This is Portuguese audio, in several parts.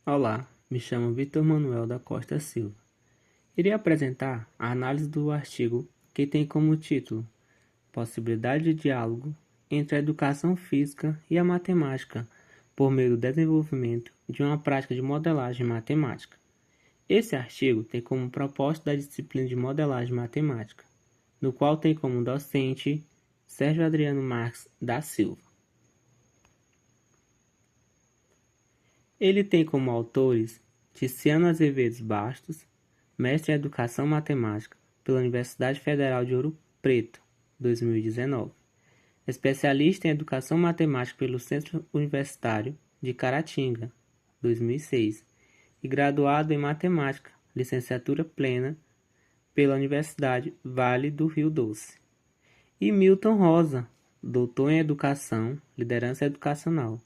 Olá, me chamo Vitor Manuel da Costa Silva. Irei apresentar a análise do artigo que tem como título Possibilidade de diálogo entre a educação física e a matemática por meio do desenvolvimento de uma prática de modelagem matemática. Esse artigo tem como proposta da disciplina de modelagem matemática, no qual tem como docente Sérgio Adriano Marques da Silva. Ele tem como autores Tiziano Azevedo Bastos, mestre em Educação Matemática pela Universidade Federal de Ouro Preto, 2019, especialista em Educação Matemática pelo Centro Universitário de Caratinga, 2006, e graduado em Matemática, licenciatura plena, pela Universidade Vale do Rio Doce. E Milton Rosa, doutor em Educação, Liderança Educacional,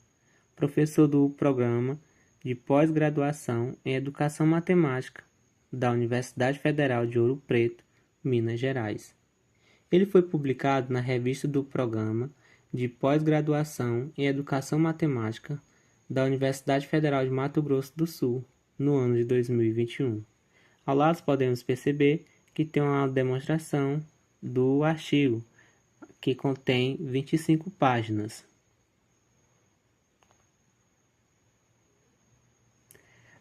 professor do Programa de Pós-Graduação em Educação Matemática da Universidade Federal de Ouro Preto, Minas Gerais. Ele foi publicado na revista do Programa de Pós-Graduação em Educação Matemática da Universidade Federal de Mato Grosso do Sul, no ano de 2021. Ao lado podemos perceber que tem uma demonstração do artigo, que contém 25 páginas.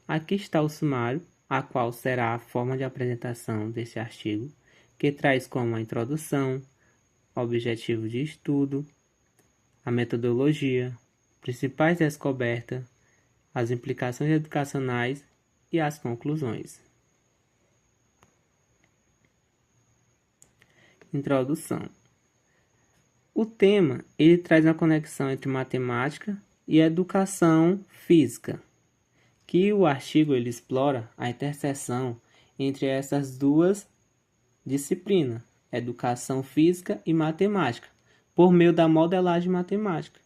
Aqui está o sumário, a qual será a forma de apresentação desse artigo, que traz como a introdução, objetivo de estudo, a metodologia, principais descobertas, as implicações educacionais e as conclusões. Introdução. O tema, ele traz uma conexão entre matemática e educação física, que o artigo ele explora a interseção entre essas duas disciplinas, educação física e matemática, por meio da modelagem matemática,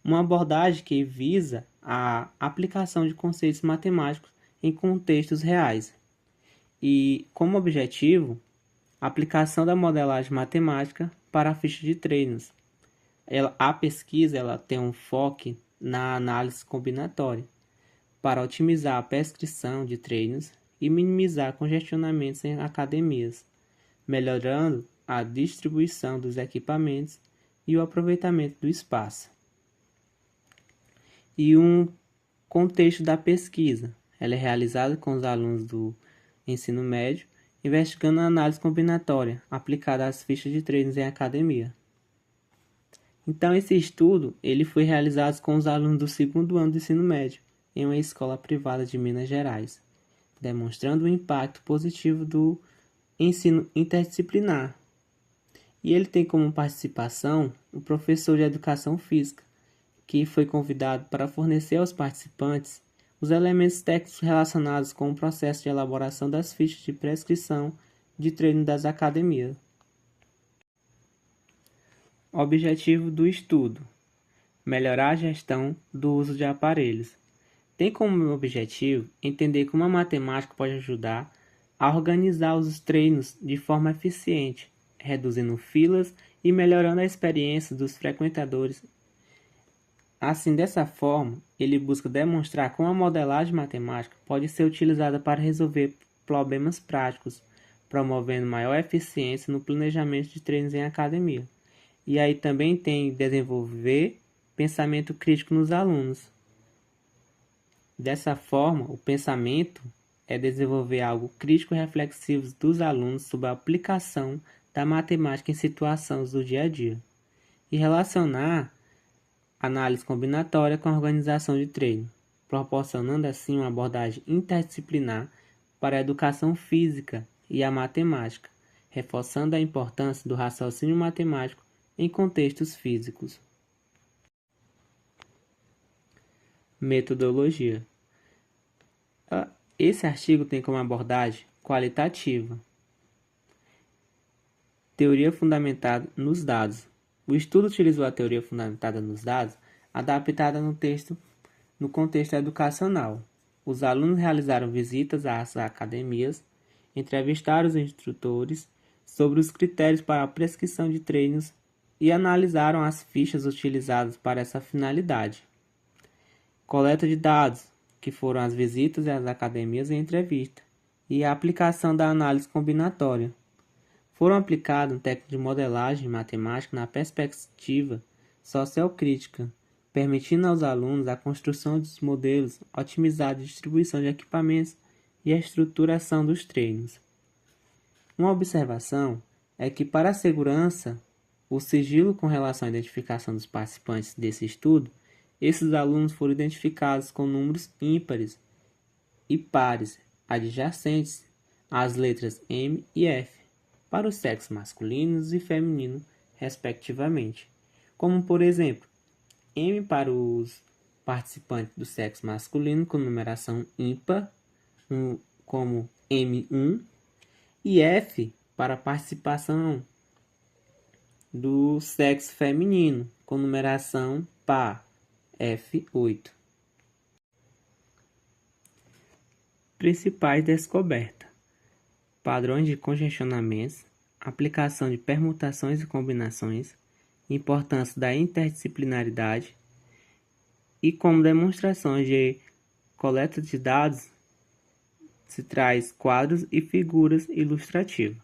uma abordagem que visa a aplicação de conceitos matemáticos em contextos reais. E, como objetivo, a aplicação da modelagem matemática para a ficha de treinos. A pesquisa ela tem um foco na análise combinatória, para otimizar a prescrição de treinos e minimizar congestionamentos em academias, melhorando a distribuição dos equipamentos e o aproveitamento do espaço. E um contexto da pesquisa. Ela é realizada com os alunos do ensino médio, investigando a análise combinatória aplicada às fichas de treinos em academia. Então, esse estudo ele foi realizado com os alunos do segundo ano do ensino médio, em uma escola privada de Minas Gerais, demonstrando o impacto positivo do ensino interdisciplinar. E ele tem como participação o professor de Educação Física, que foi convidado para fornecer aos participantes os elementos técnicos relacionados com o processo de elaboração das fichas de prescrição de treino das academias. Objetivo do estudo: melhorar a gestão do uso de aparelhos. Tem como objetivo entender como a matemática pode ajudar a organizar os treinos de forma eficiente, reduzindo filas e melhorando a experiência dos frequentadores. Assim, dessa forma, ele busca demonstrar como a modelagem matemática pode ser utilizada para resolver problemas práticos, promovendo maior eficiência no planejamento de treinos em academia. E aí também tem desenvolver pensamento crítico nos alunos. Dessa forma, o pensamento é desenvolver algo crítico e reflexivo dos alunos sobre a aplicação da matemática em situações do dia a dia e relacionar análise combinatória com a organização de treino, proporcionando assim uma abordagem interdisciplinar para a educação física e a matemática, reforçando a importância do raciocínio matemático em contextos físicos. Metodologia. Esse artigo tem como abordagem qualitativa. Teoria fundamentada nos dados. O estudo utilizou a teoria fundamentada nos dados, adaptada no contexto educacional. Os alunos realizaram visitas às academias, entrevistaram os instrutores sobre os critérios para a prescrição de treinos e analisaram as fichas utilizadas para essa finalidade. Coleta de dados. que foram as visitas às academias e entrevistas, e a aplicação da análise combinatória. Foram aplicadas técnicas de modelagem matemática na perspectiva sociocrítica, permitindo aos alunos a construção dos modelos otimizados de distribuição de equipamentos e a estruturação dos treinos. Uma observação é que, para a segurança, o sigilo com relação à identificação dos participantes desse estudo, esses alunos foram identificados com números ímpares e pares adjacentes às letras M e F, para os sexos masculinos e feminino, respectivamente, como, por exemplo, M para os participantes do sexo masculino com numeração ímpar, como M1, e F para a participação do sexo feminino com numeração par, F8. Principais descobertas: padrões de congestionamentos, aplicação de permutações e combinações, importância da interdisciplinaridade e como demonstrações de coleta de dados se traz quadros e figuras ilustrativas.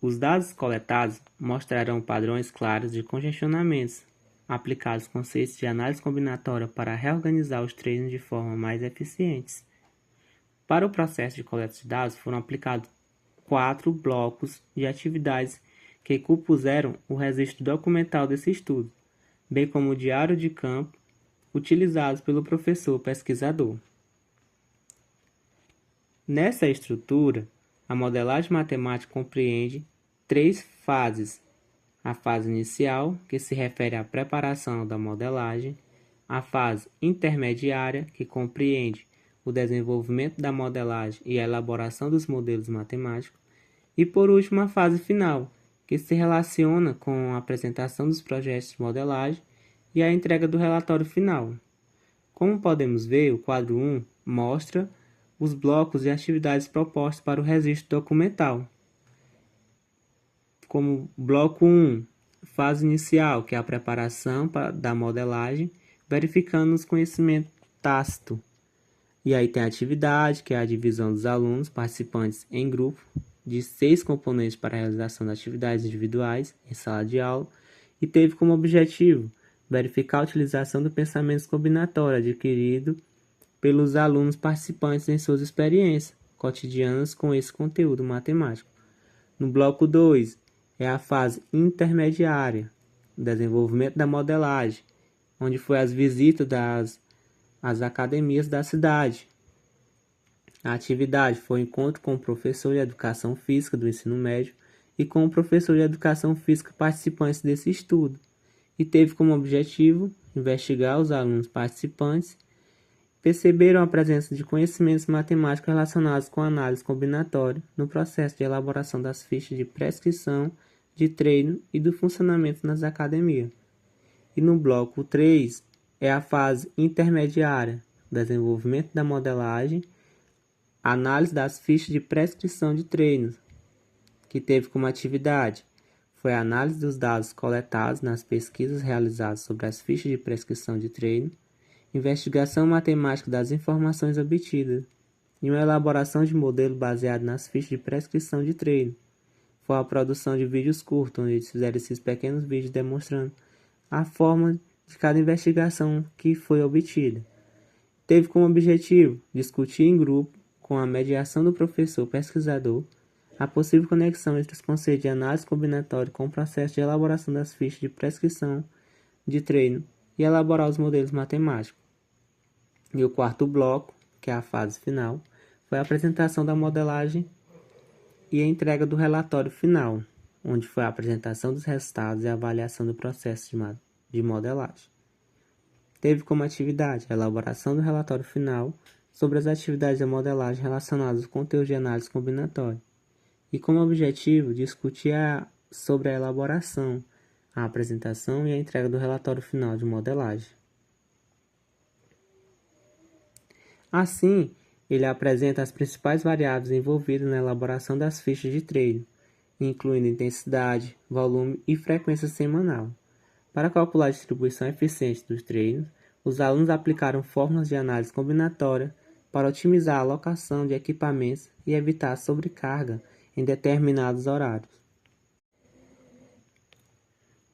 Os dados coletados mostrarão padrões claros de congestionamentos, aplicados conceitos de análise combinatória para reorganizar os treinos de forma mais eficientes. Para o processo de coleta de dados, foram aplicados 4 blocos de atividades que compuseram o registro documental desse estudo, bem como o diário de campo utilizados pelo professor pesquisador. Nessa estrutura, a modelagem matemática compreende 3 fases: a fase inicial, que se refere à preparação da modelagem, a fase intermediária, que compreende o desenvolvimento da modelagem e a elaboração dos modelos matemáticos, e por último a fase final, que se relaciona com a apresentação dos projetos de modelagem e a entrega do relatório final. Como podemos ver, o quadro 1 mostra os blocos e atividades propostos para o registro documental. Como bloco 1, fase inicial, que é a preparação da modelagem, verificando os conhecimentos tácitos. E aí tem a atividade, que é a divisão dos alunos participantes em grupo, de 6 componentes para a realização de atividades individuais em sala de aula, e teve como objetivo verificar a utilização do pensamento combinatório adquirido pelos alunos participantes em suas experiências cotidianas com esse conteúdo matemático. No bloco 2, é a fase intermediária, o desenvolvimento da modelagem, onde foi as visitas às academias da cidade. A atividade foi o encontro com o professor de educação física do ensino médio e com o professor de educação física participantes desse estudo, e teve como objetivo investigar os alunos participantes perceberam a presença de conhecimentos matemáticos relacionados com a análise combinatória no processo de elaboração das fichas de prescrição, de treino e do funcionamento nas academias. E no bloco 3 é a fase intermediária, desenvolvimento da modelagem, análise das fichas de prescrição de treinos, que teve como atividade foi a análise dos dados coletados nas pesquisas realizadas sobre as fichas de prescrição de treino, investigação matemática das informações obtidas e uma elaboração de modelo baseado nas fichas de prescrição de treino. Foi a produção de vídeos curtos, onde eles fizeram esses pequenos vídeos demonstrando a forma de cada investigação que foi obtida. Teve como objetivo discutir em grupo, com a mediação do professor pesquisador, a possível conexão entre os conceitos de análise combinatória com o processo de elaboração das fichas de prescrição de treino e elaborar os modelos matemáticos. E o quarto bloco, que é a fase final, foi a apresentação da modelagem e a entrega do relatório final, onde foi a apresentação dos resultados e a avaliação do processo de modelagem. Teve como atividade a elaboração do relatório final sobre as atividades de modelagem relacionadas ao conteúdo de análise combinatória, e como objetivo discutir sobre a elaboração, a apresentação e a entrega do relatório final de modelagem. Assim, ele apresenta as principais variáveis envolvidas na elaboração das fichas de treino, incluindo intensidade, volume e frequência semanal. Para calcular a distribuição eficiente dos treinos, Os alunos aplicaram fórmulas de análise combinatória para otimizar a alocação de equipamentos e evitar sobrecarga em determinados horários.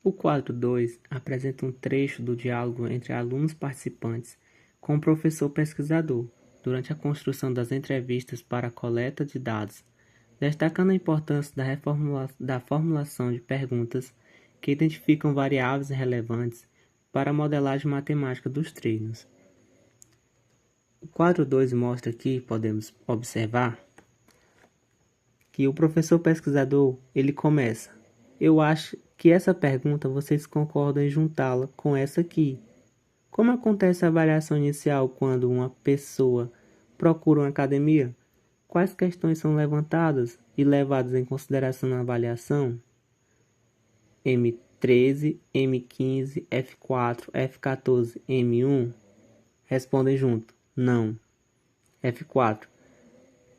O quadro 2 apresenta um trecho do diálogo entre alunos participantes com o professor pesquisador, durante a construção das entrevistas para a coleta de dados, destacando a importância da formulação de perguntas que identificam variáveis relevantes para a modelagem matemática dos treinos. O quadro 2 mostra que podemos observar que o professor pesquisador ele começa: eu acho que essa pergunta vocês concordam em juntá-la com essa aqui. Como acontece a avaliação inicial quando uma pessoa procura uma academia? Quais questões são levantadas e levadas em consideração na avaliação? M13, M15, F4, F14, M1? Respondem junto: não. F4.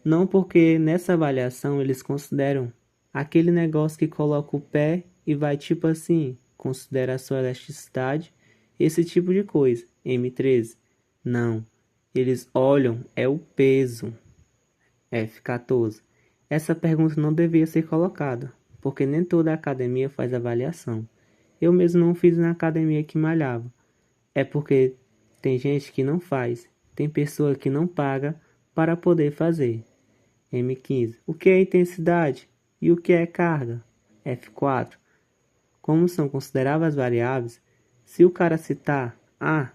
Não, porque nessa avaliação eles consideram aquele negócio que coloca o pé e vai tipo assim, considera a sua elasticidade, esse tipo de coisa. M13. Não. Eles olham é o peso. F14. Essa pergunta não devia ser colocada, porque nem toda academia faz avaliação. Eu mesmo não fiz na academia que malhava. É porque tem gente que não faz, tem pessoa que não paga para poder fazer. M15. O que é intensidade e o que é carga? F4. Como são consideráveis variáveis, se o cara citar A,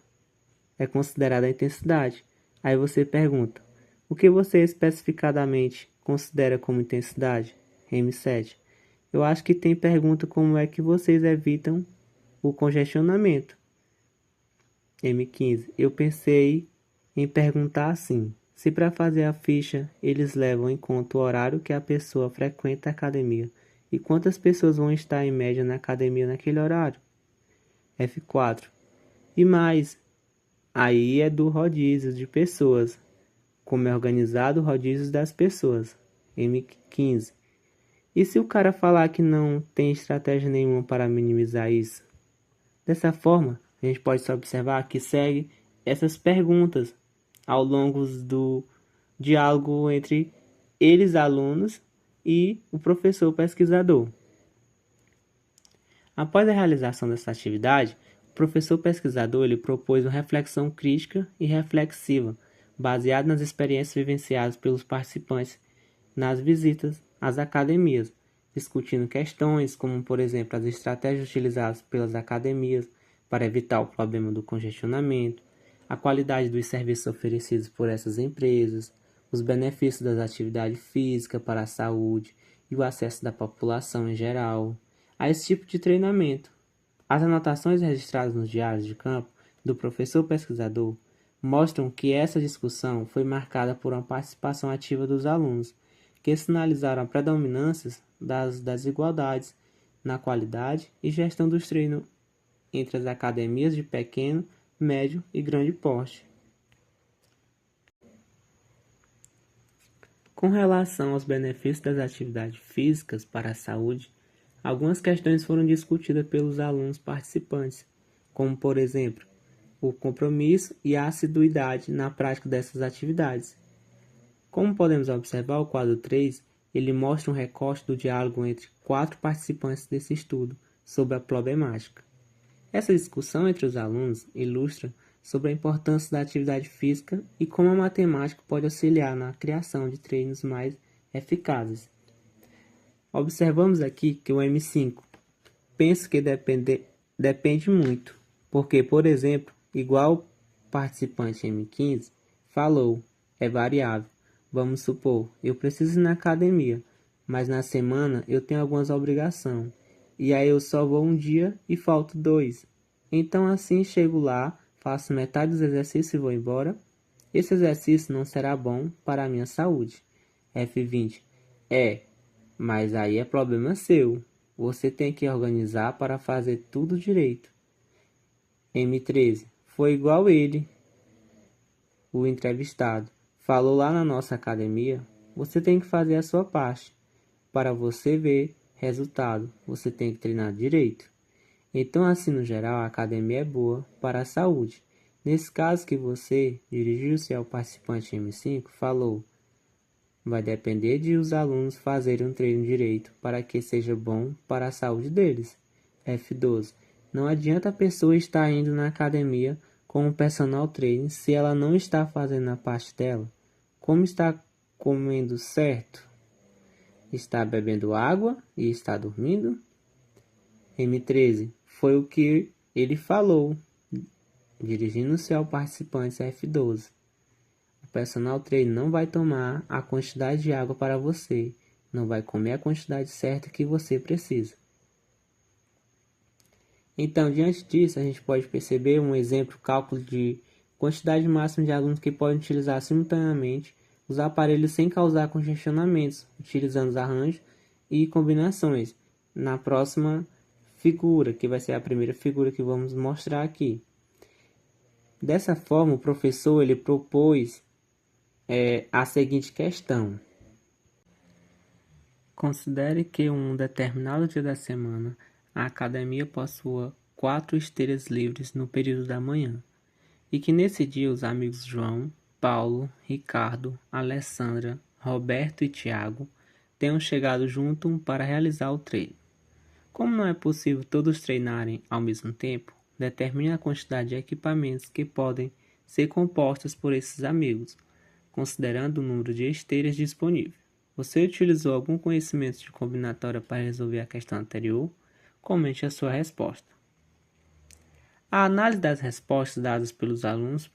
é considerada a intensidade. Aí você pergunta: o que você especificadamente considera como intensidade? M7. Eu acho que tem pergunta como é que vocês evitam o congestionamento. M15. Eu pensei em perguntar assim: se para fazer a ficha eles levam em conta o horário que a pessoa frequenta a academia e quantas pessoas vão estar em média na academia naquele horário? F4. E mais, aí é do rodízio de pessoas, como é organizado o rodízio das pessoas. M15. E se o cara falar que não tem estratégia nenhuma para minimizar isso? Dessa forma, a gente pode só observar que segue essas perguntas ao longo do diálogo entre eles, alunos, e o professor pesquisador. Após a realização dessa atividade, o professor pesquisador ele propôs uma reflexão crítica e reflexiva, baseada nas experiências vivenciadas pelos participantes nas visitas às academias, discutindo questões como, por exemplo, as estratégias utilizadas pelas academias para evitar o problema do congestionamento, a qualidade dos serviços oferecidos por essas empresas, os benefícios das atividades físicas para a saúde e o acesso da população em geral a esse tipo de treinamento. As anotações registradas nos diários de campo do professor pesquisador mostram que essa discussão foi marcada por uma participação ativa dos alunos, que sinalizaram a predominância das desigualdades na qualidade e gestão dos treinos entre as academias de pequeno, médio e grande porte. Com relação aos benefícios das atividades físicas para a saúde, algumas questões foram discutidas pelos alunos participantes, como, por exemplo, o compromisso e a assiduidade na prática dessas atividades. Como podemos observar, o quadro 3 ele mostra um recorte do diálogo entre 4 participantes desse estudo sobre a problemática. Essa discussão entre os alunos ilustra sobre a importância da atividade física e como a matemática pode auxiliar na criação de treinos mais eficazes. Observamos aqui que o M5 penso que depende muito, porque, por exemplo, igual o participante M15 falou, é variável. Vamos supor, eu preciso ir na academia, mas na semana eu tenho algumas obrigações, e aí eu só vou um dia e falto 2. Então assim chego lá, faço metade dos exercícios e vou embora. Esse exercício não será bom para a minha saúde. F20. Mas aí é problema seu. Você tem que organizar para fazer tudo direito. M13. Foi igual ele, o entrevistado. Falou lá na nossa academia. Você tem que fazer a sua parte. Para você ver resultado, você tem que treinar direito. Então, assim, no geral, a academia é boa para a saúde. Nesse caso que você dirigiu-se ao participante M5, falou: vai depender de os alunos fazerem um treino direito para que seja bom para a saúde deles. F12. Não adianta a pessoa estar indo na academia com um personal trainer se ela não está fazendo a parte dela. Como está comendo certo? Está bebendo água e está dormindo? M13. Foi o que ele falou, dirigindo-se ao participante F12. O personal trainer não vai tomar a quantidade de água para você, não vai comer a quantidade certa que você precisa. Então, diante disso, a gente pode perceber um exemplo, cálculo de quantidade máxima de alunos que podem utilizar simultaneamente os aparelhos sem causar congestionamentos, utilizando os arranjos e combinações. Na próxima figura, que vai ser a primeira figura que vamos mostrar aqui. Dessa forma, o professor ele propôs a seguinte questão. Considere que um determinado dia da semana a academia possua 4 esteiras livres no período da manhã e que nesse dia os amigos João, Paulo, Ricardo, Alessandra, Roberto e Tiago tenham chegado junto para realizar o treino. Como não é possível todos treinarem ao mesmo tempo, determine a quantidade de equipamentos que podem ser compostos por esses amigos, considerando o número de esteiras disponível. Você utilizou algum conhecimento de combinatória para resolver a questão anterior? Comente a sua resposta. A análise das respostas dadas pelos alunos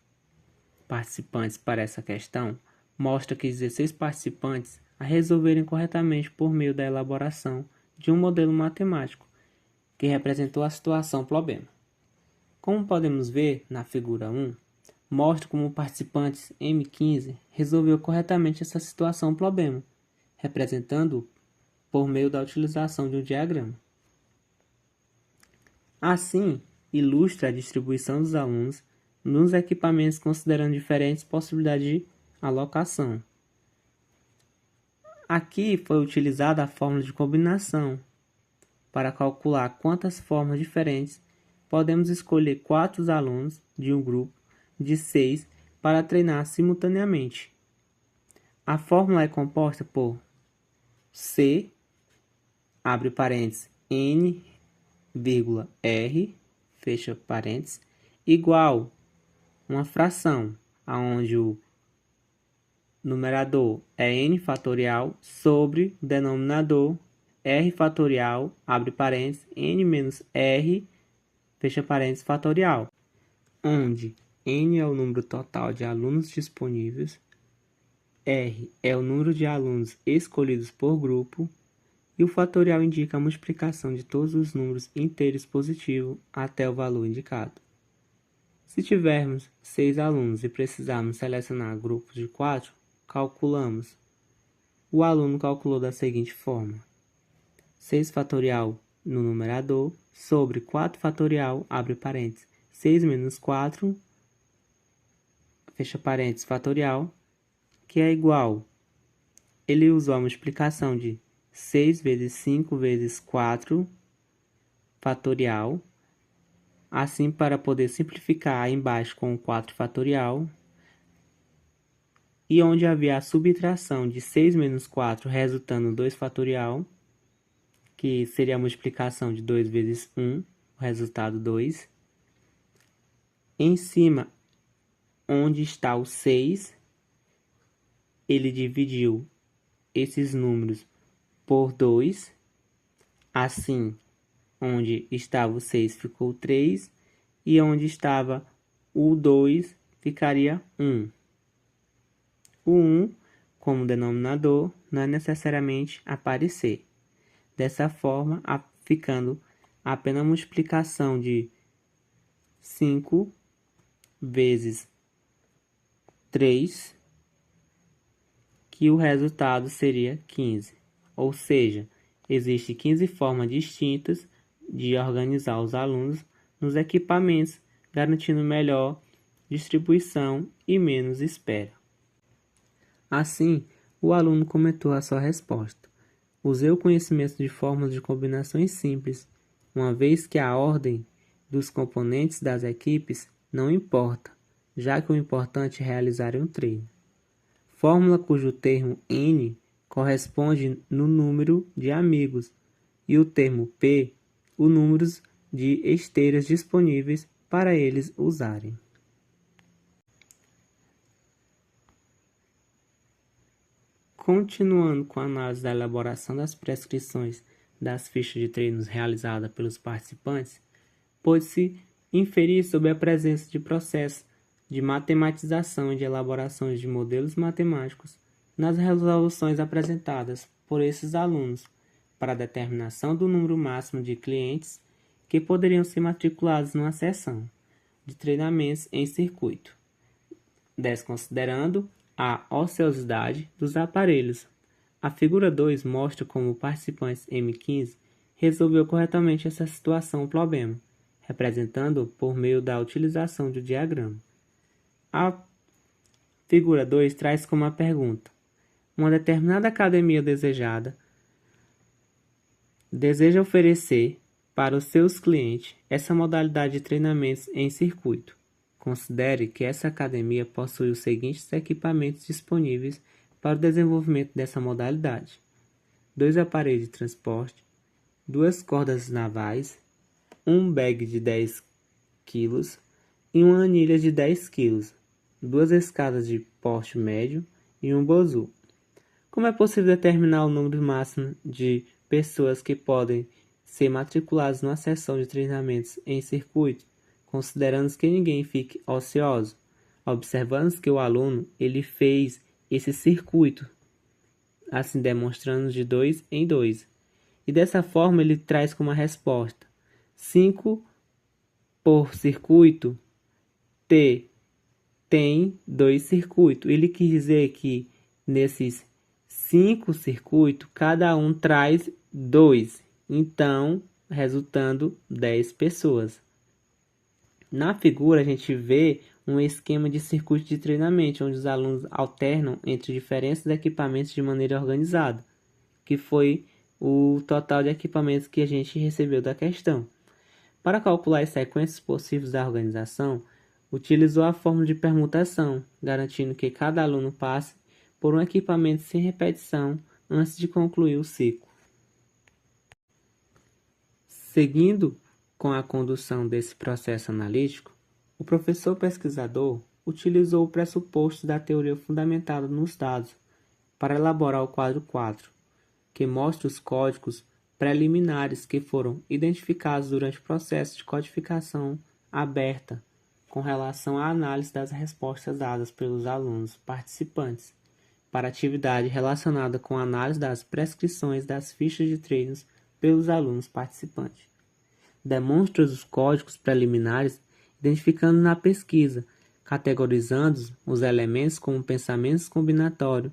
participantes para essa questão mostra que 16 participantes a resolverem corretamente por meio da elaboração de um modelo matemático que representou a situação problema. Como podemos ver na figura 1, mostra como o participante M15 resolveu corretamente essa situação problema, representando por meio da utilização de um diagrama. Assim, ilustra a distribuição dos alunos nos equipamentos considerando diferentes possibilidades de alocação. Aqui foi utilizada a fórmula de combinação para calcular quantas formas diferentes podemos escolher 4 alunos de um grupo de 6 para treinar simultaneamente. A fórmula é composta por C, abre parênteses, N, R, fecha parênteses, igual uma fração, onde o numerador é N fatorial sobre o denominador R fatorial, abre parênteses, N menos R, fecha parênteses, fatorial, onde N é o número total de alunos disponíveis, R é o número de alunos escolhidos por grupo, e o fatorial indica a multiplicação de todos os números inteiros positivos até o valor indicado. Se tivermos 6 alunos e precisarmos selecionar grupos de 4, calculamos. O aluno calculou da seguinte forma: 6 fatorial no numerador sobre 4 fatorial, abre parênteses, 6 menos 4, fecha parênteses, fatorial, que é igual. Ele usou a multiplicação de 6 vezes 5 vezes 4 fatorial, assim para poder simplificar aí embaixo com o 4 fatorial, e onde havia a subtração de 6 menos 4 resultando 2 fatorial, que seria a multiplicação de 2 vezes 1, o resultado 2. Em cima, onde está o 6, ele dividiu esses números por 2, assim, onde estava o 6 ficou 3, e onde estava o 2 ficaria 1. O 1, como denominador, não é necessariamente aparecer. Dessa forma, ficando apenas a multiplicação de 5 vezes 3, que o resultado seria 15. Ou seja, existem 15 formas distintas de organizar os alunos nos equipamentos, garantindo melhor distribuição e menos espera. Assim, o aluno comentou a sua resposta. Usei o conhecimento de fórmulas de combinações simples, uma vez que a ordem dos componentes das equipes não importa, já que o importante é realizar um treino. Fórmula cujo termo N corresponde no número de amigos e o termo P, o número de esteiras disponíveis para eles usarem. Continuando com a análise da elaboração das prescrições das fichas de treinos realizada pelos participantes, pôde-se inferir sobre a presença de processos de matematização e de elaborações de modelos matemáticos nas resoluções apresentadas por esses alunos para a determinação do número máximo de clientes que poderiam ser matriculados numa sessão de treinamentos em circuito, desconsiderando a ociosidade dos aparelhos. A figura 2 mostra como o participante M15 resolveu corretamente essa situação problema, representando por meio da utilização do diagrama. A figura 2 traz como a pergunta: uma determinada academia deseja oferecer para os seus clientes essa modalidade de treinamentos em circuito. Considere que essa academia possui os seguintes equipamentos disponíveis para o desenvolvimento dessa modalidade: 2 aparelhos de transporte, 2 cordas navais, um bag de 10 kg e uma anilha de 10 kg, 2 escadas de porte médio e um bozu. Como é possível determinar o número máximo de pessoas que podem ser matriculadas numa sessão de treinamentos em circuito, considerando que ninguém fique ocioso? Observando que o aluno ele fez esse circuito, assim demonstrando de 2 em 2. E dessa forma ele traz como resposta 5 por circuito, T tem 2 circuitos. Ele quis dizer que nesses 5 circuitos, cada um traz 2, então resultando 10 pessoas. Na figura a gente vê um esquema de circuito de treinamento, onde os alunos alternam entre diferentes equipamentos de maneira organizada, que foi o total de equipamentos que a gente recebeu da questão. Para calcular as sequências possíveis da organização, utilizou a fórmula de permutação, garantindo que cada aluno passe por um equipamento sem repetição antes de concluir o ciclo. Seguindo com a condução desse processo analítico, o professor pesquisador utilizou o pressuposto da teoria fundamentada nos dados para elaborar o quadro 4, que mostra os códigos preliminares que foram identificados durante o processo de codificação aberta com relação à análise das respostas dadas pelos alunos participantes para atividade relacionada com a análise das prescrições das fichas de treinos pelos alunos participantes. Demonstra os códigos preliminares identificando na pesquisa, categorizando os elementos como pensamentos combinatórios,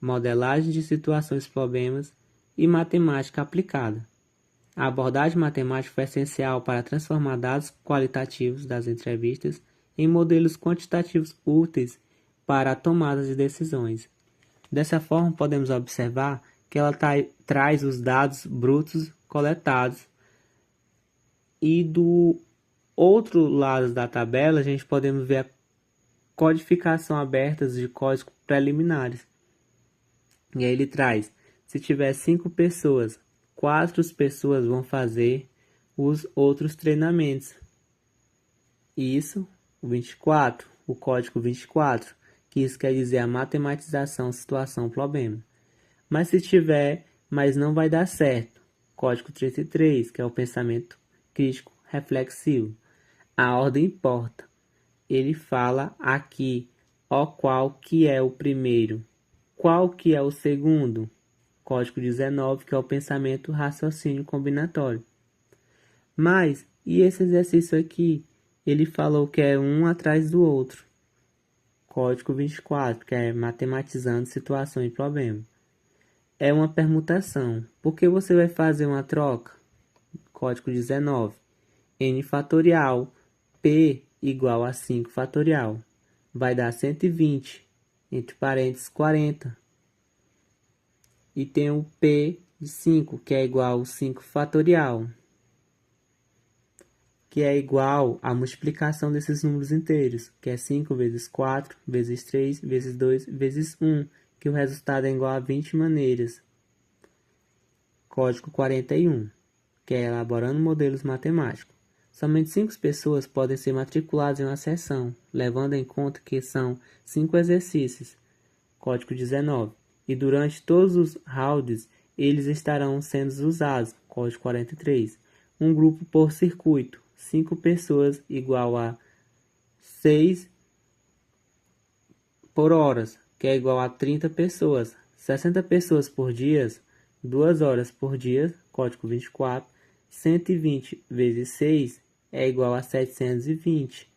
modelagem de situações problemas e matemática aplicada. A abordagem matemática foi essencial para transformar dados qualitativos das entrevistas em modelos quantitativos úteis para a tomada de decisões. Dessa forma, podemos observar que ela traz os dados brutos coletados e do outro lado da tabela a gente podemos ver a codificação aberta de códigos preliminares. E aí ele traz, se tiver 5 pessoas, 4 pessoas vão fazer os outros treinamentos. Isso, o 24, o código 24, que isso quer dizer a matematização, situação, problema. Mas se tiver, mas não vai dar certo, código 33, que é o pensamento crítico reflexivo. A ordem importa. Ele fala aqui, qual que é o primeiro, qual que é o segundo. Código 19, que é o pensamento raciocínio combinatório. Mas, e esse exercício aqui? Ele falou que é um atrás do outro. Código 24, que é matematizando situação e problema. É uma permutação. Por que você vai fazer uma troca? Código 19. N fatorial, P igual a 5 fatorial. Vai dar 120, entre parênteses 40. E tem o P de 5, que é igual a 5 fatorial, que é igual à multiplicação desses números inteiros, que é 5 vezes 4, vezes 3, vezes 2, vezes 1, que o resultado é igual a 20 maneiras. Código 41, que é elaborando modelos matemáticos. Somente 5 pessoas podem ser matriculadas em uma sessão, levando em conta que são 5 exercícios. Código 19. E durante todos os rounds, eles estarão sendo usados. Código 43. Um grupo por circuito. 5 pessoas igual a 6 por horas, que é igual a 30 pessoas. 60 pessoas por dia, 2 horas por dia, código 24. 120 vezes 6 é igual a 720.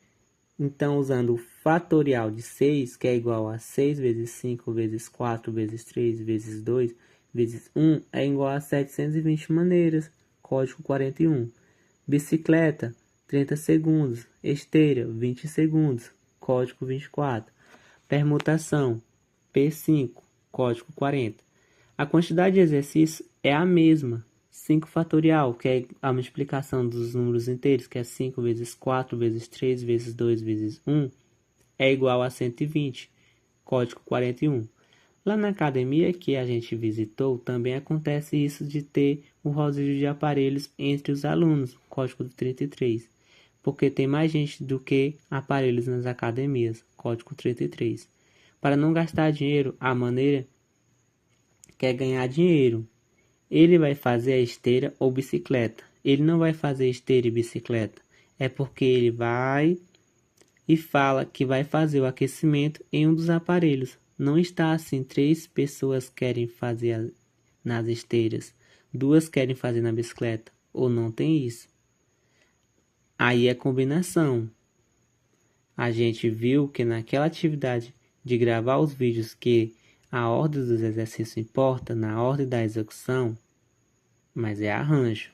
Então, usando o fatorial de 6, que é igual a 6 vezes 5 vezes 4 vezes 3 vezes 2 vezes 1, é igual a 720 maneiras. Código 41. Bicicleta, 30 segundos. Esteira, 20 segundos. Código 24. Permutação, P5, código 40. A quantidade de exercícios é a mesma. 5 fatorial, que é a multiplicação dos números inteiros, que é 5 vezes 4 vezes 3 vezes 2 vezes 1, é igual a 120, código 41. Lá na academia que a gente visitou, também acontece isso de ter o rodízio de aparelhos entre os alunos, código 33, porque tem mais gente do que aparelhos nas academias, código 33. Para não gastar dinheiro, a maneira que é ganhar dinheiro. Ele vai fazer a esteira ou bicicleta. Ele não vai fazer esteira e bicicleta. É porque ele vai e fala que vai fazer o aquecimento em um dos aparelhos. Não está assim, 3 pessoas querem fazer nas esteiras, 2 querem fazer na bicicleta. Ou não tem isso. Aí é combinação. A gente viu que naquela atividade de gravar os vídeos que a ordem dos exercícios importa na ordem da execução, mas é arranjo.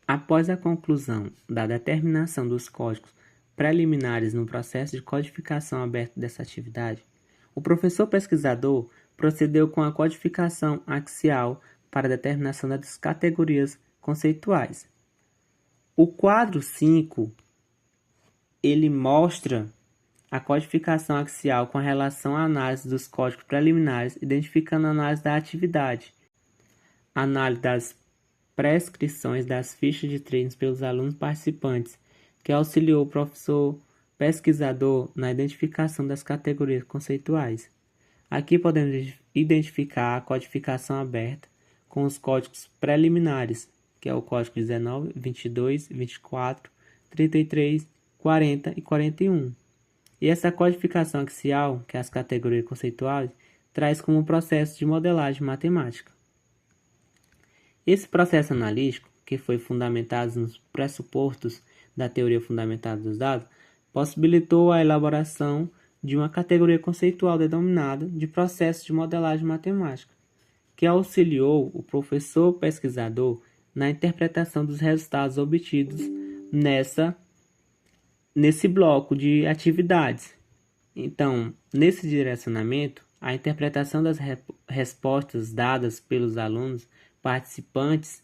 Após a conclusão da determinação dos códigos preliminares no processo de codificação aberto dessa atividade, o professor pesquisador procedeu com a codificação axial para a determinação das categorias conceituais. O quadro 5, ele mostra a codificação axial com relação à análise dos códigos preliminares, identificando a análise da atividade, análise das prescrições das fichas de treinos pelos alunos participantes, que auxiliou o professor pesquisador na identificação das categorias conceituais. Aqui podemos identificar a codificação aberta com os códigos preliminares, que é o código 19, 22, 24, 33, 40 e 41. E essa codificação axial, que é as categorias conceituais, traz como processo de modelagem matemática. Esse processo analítico, que foi fundamentado nos pressupostos da teoria fundamentada dos dados, possibilitou a elaboração de uma categoria conceitual denominada de processo de modelagem matemática, que auxiliou o professor pesquisador na interpretação dos resultados obtidos nesse bloco de atividades. Então, nesse direcionamento, a interpretação das respostas dadas pelos alunos participantes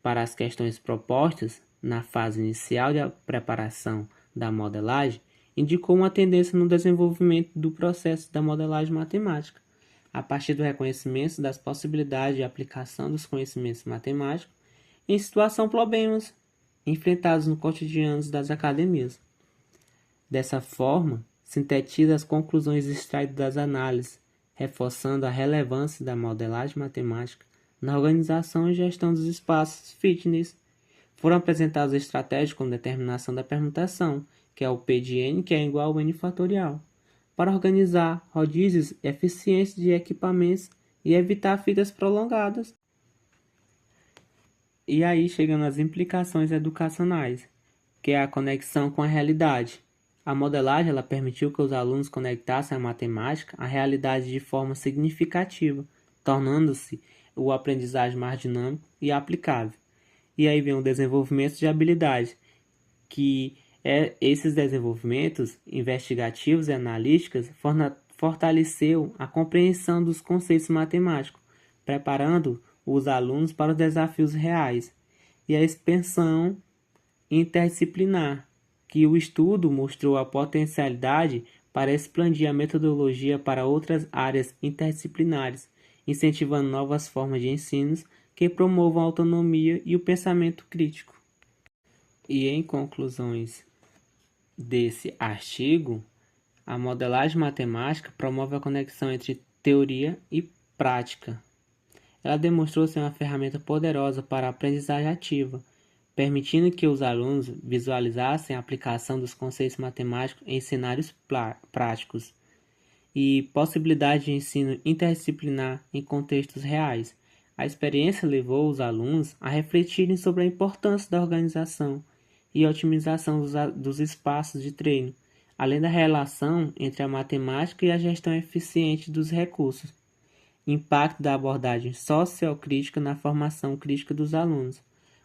para as questões propostas na fase inicial de preparação da modelagem indicou uma tendência no desenvolvimento do processo da modelagem matemática, a partir do reconhecimento das possibilidades de aplicação dos conhecimentos matemáticos em situações problemas enfrentados no cotidiano das academias. Dessa forma, sintetiza as conclusões extraídas das análises, reforçando a relevância da modelagem matemática na organização e gestão dos espaços fitness. Foram apresentadas estratégias com determinação da permutação, que é o P de N, que é igual ao N fatorial, para organizar rodízios eficientes de equipamentos e evitar filas prolongadas. E aí chegando às implicações educacionais, que é a conexão com a realidade. A modelagem ela permitiu que os alunos conectassem a matemática à realidade de forma significativa, tornando-se o aprendizagem mais dinâmico e aplicável. E aí vem o desenvolvimento de habilidades, que esses desenvolvimentos investigativos e analíticos fortaleceu a compreensão dos conceitos matemáticos, preparando os alunos para os desafios reais e a expansão interdisciplinar, que o estudo mostrou a potencialidade para expandir a metodologia para outras áreas interdisciplinares, incentivando novas formas de ensino que promovam a autonomia e o pensamento crítico. E em conclusões desse artigo, a modelagem matemática promove a conexão entre teoria e prática. Ela demonstrou ser uma ferramenta poderosa para a aprendizagem ativa, permitindo que os alunos visualizassem a aplicação dos conceitos matemáticos em cenários práticos e possibilidade de ensino interdisciplinar em contextos reais. A experiência levou os alunos a refletirem sobre a importância da organização e otimização dos espaços de treino, além da relação entre a matemática e a gestão eficiente dos recursos. Impacto da abordagem sociocrítica na formação crítica dos alunos.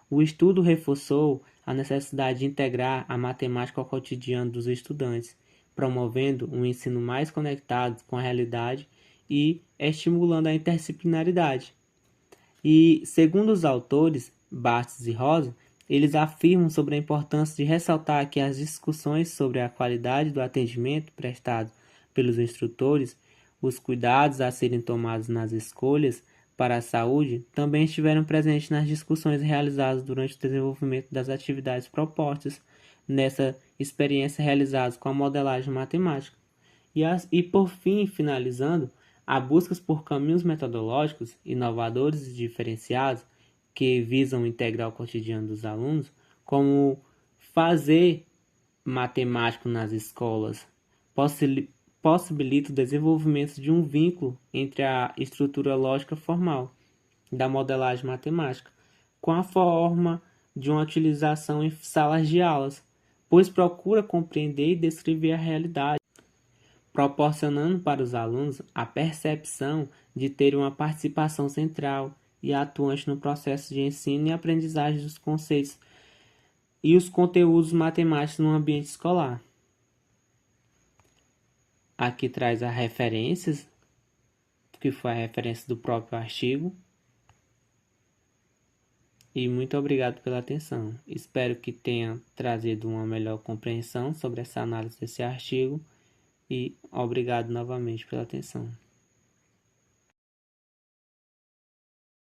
O estudo reforçou a necessidade de integrar a matemática ao cotidiano dos estudantes, promovendo um ensino mais conectado com a realidade e estimulando a interdisciplinaridade. E, segundo os autores, Bastos e Rosa, eles afirmam sobre a importância de ressaltar que as discussões sobre a qualidade do atendimento prestado pelos instrutores, os cuidados a serem tomados nas escolhas para a saúde, também estiveram presentes nas discussões realizadas durante o desenvolvimento das atividades propostas nessa experiência realizadas com a modelagem matemática. E por fim, finalizando, há buscas por caminhos metodológicos inovadores e diferenciados que visam integrar o cotidiano dos alunos, como fazer matemático nas escolas, possibilita o desenvolvimento de um vínculo entre a estrutura lógica formal da modelagem matemática com a forma de uma utilização em salas de aulas, pois procura compreender e descrever a realidade, proporcionando para os alunos a percepção de ter uma participação central e atuante no processo de ensino e aprendizagem dos conceitos e os conteúdos matemáticos no ambiente escolar. Aqui traz as referências, que foi a referência do próprio artigo. E muito obrigado pela atenção. Espero que tenha trazido uma melhor compreensão sobre essa análise desse artigo. E obrigado novamente pela atenção.